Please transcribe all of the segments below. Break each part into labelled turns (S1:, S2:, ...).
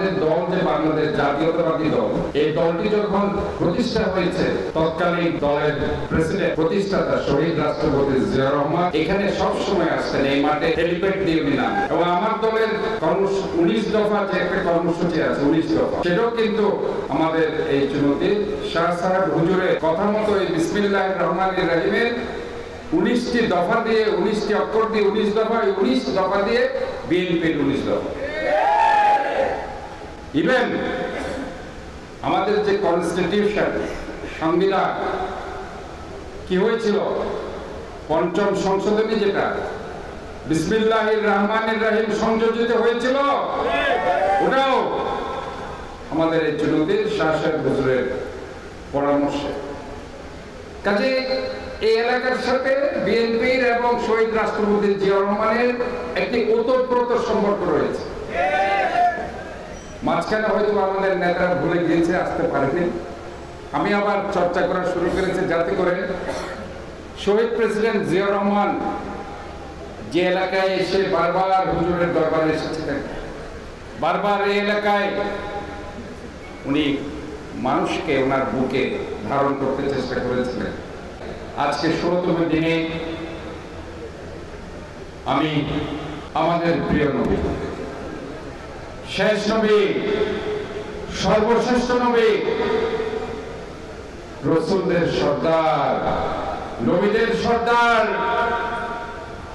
S1: আমাদের দল যে বাংলাদেশ জাতীয়তাবাদী দল, এই দলটি যখন প্রতিষ্ঠা হয়েছে, তৎকালীন দলের প্রেসিডেন্ট প্রতিষ্ঠাতা শহীদ রাষ্ট্রপতি জিয়াউর রহমান এখানে সবসময় আসতেন, এই মাঠে হেলিপ্যাড দিয়ে নাম। এবং আমার দলের 19 দফা যে একটা কর্মসূচি আছে, 19 দফা, সেটাও কিন্তু আমাদের এই চুনতি শাহ সাহেব হুজুরের কথা মতো এই বিসমিল্লাহির রহমানির রহিমের 19টি দফা দিয়ে, 19টি অক্ষর দিয়ে 19 দফা, 19 দফা দিয়ে বিএনপির 19 দফা। ইভেন আমাদের যে কনস্টিটিউশন, সংবিধান কি হয়েছিল, পঞ্চম সংশোধনী যেটা বিসমিল্লাহির রহমানির রহিম সংযোজিত হয়েছিল, ওটাও আমাদের এই চুনতির শাহ সাহেব হুজুরের পরামর্শে। কাজে এই এলাকার সাথে বিএনপির এবং শহীদ রাষ্ট্রপতি জিয়াউর রহমানের একটি ওতপ্রোত সম্পর্ক রয়েছে। মাঝখানে হয়তো আমাদের নেতারা ভুলে গিয়েছে, আসতে পারেনি। আমি আবার চর্চা করা শুরু করেছি যাতে করে শহীদ প্রেসিডেন্ট জিয়াউর রহমান যে এলাকায় এসে বারবার হুজুরের দরবারে এসেছিলেন, বারবার এই এলাকায় উনি মানুষকে ওনার বুকে ধারণ করতে চেষ্টা করেছিলেন। আজকে 16তম দিনে আমি আমাদের প্রিয় নবী, শেষ নবী, সর্বশ্রেষ্ঠ নবী, রাসূলদের সর্দার, নবীদের সর্দার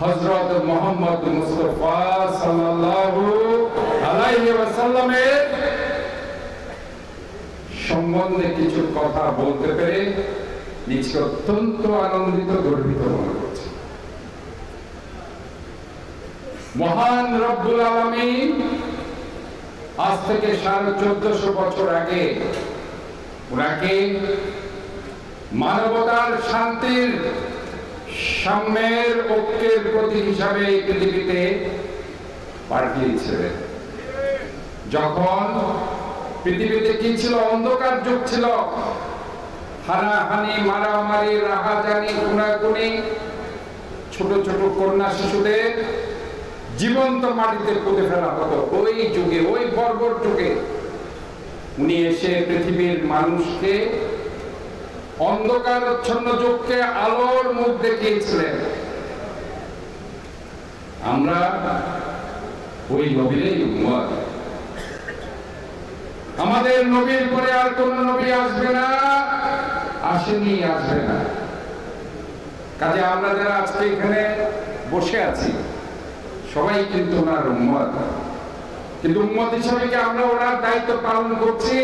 S1: হযরত মুহাম্মদ মুস্তাফা সাল্লাল্লাহু আলাইহি ওয়াসাল্লামের সম্বন্ধে কিছু কথা বলতে পেরে নিজকে অত্যন্ত আনন্দিত, গর্বিত মনে করছি। মহান রব্বুল আলামিন আজ থেকে 1450 বছর আগে ওনাকে মানবতার, শান্তির, সাম্যের, ঐক্যের প্রতীক হিসাবে এই পৃথিবীতে পাঠিয়েছিলেন। যখন পৃথিবীতে কি ছিল, অন্ধকার যুগ ছিল, হানাহানি, মারামারি, রাহাজানি, খুনাখুনি, ছোট ছোট কন্যা শিশুদের জীবন্ত মাটিতে পুঁতে ফেলা হতো। ওই যুগে, ওই বর্বর যুগে উনি এসে পৃথিবীর মানুষকে, অন্ধকারচ্ছন্ন যুগকে আলোর মুখ দেখিয়েছিলেন। আমরা ওই নবীরই উম্মত। আমাদের নবীর পরে আর কোন নবী আসবে না, আসেনি, আসবে না। কাজে আমরা যারা আজকে এখানে বসে আছি সবাই কিন্তু ওনার উম্মত। কিন্তু উম্মত হিসাবে কি আমরা ওনার দায়িত্ব পালন করছি?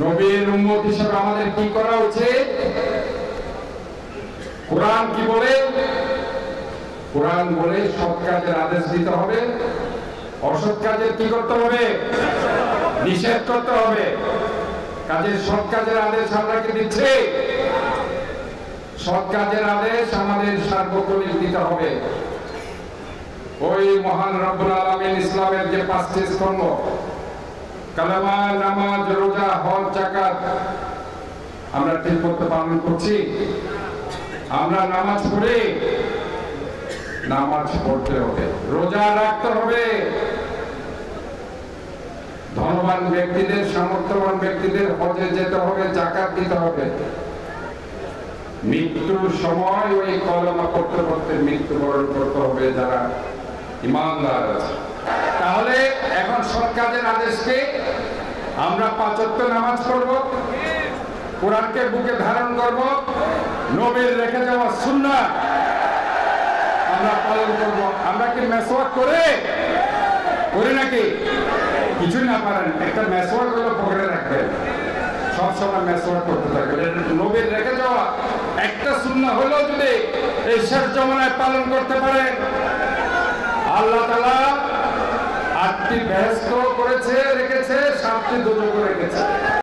S1: নবীর উম্মত হিসাবে আমাদের কি করা উচিত? কোরআন কি বলে? কোরআন বলে সৎ কাজের আদেশ দিতে হবে, অসৎ কাজের কি করতে হবে? নিষেধ করতে হবে। কাজের সৎ কাজের আদেশ আমরা কি দিচ্ছি? সৎ কাজের আদেশ আমাদের সার্বক্ষণিক দিতে হবে। ওই মহান রব্বুল আলামিন ইসলামের যে 5টি স্তম্ভ, কালেমা, নামাজ, রোজা, হজ, যাকাত, আমরা ঠিক মতো পালন করছি? আমরা নামাজ পড়ি, নামাজ পড়তে হবে, রোজা রাখতে হবে। ধনবান ব্যক্তিদের, সামর্থ্যবান ব্যক্তিদের হজে যেতে হবে, যাকাত দিতে হবে। মৃত্যুর সময় ওই কলেমা পড়তে পড়তে মৃত্যুবরণ করতে হবে যারা ঈমানদার আছে। তাহলে এখন সৎ কাজের আদেশকে আমরা 5 ওয়াক্ত নামাজ পড়ব, কোরআনকে বুকে ধারণ করব, নবীর রেখে যাওয়া সুন্নাহ আমরা পালন করব। আমরা কি মেসওয়াক করি নাকি? কিছু না পারেন, একটা মেসওয়াক হলো পকেটে রাখবেন, সবসময় মেসওয়াক করতে থাকবেন। নবীর রেখে যাওয়া একটা সুন্নাহ হলো যদি এই শেষ জমানায় পালন করতে পারে, আল্লাহ তাআলা 8টি বেহেশত করেছে, রেখেছে, 7টি দোজখ রেখেছে।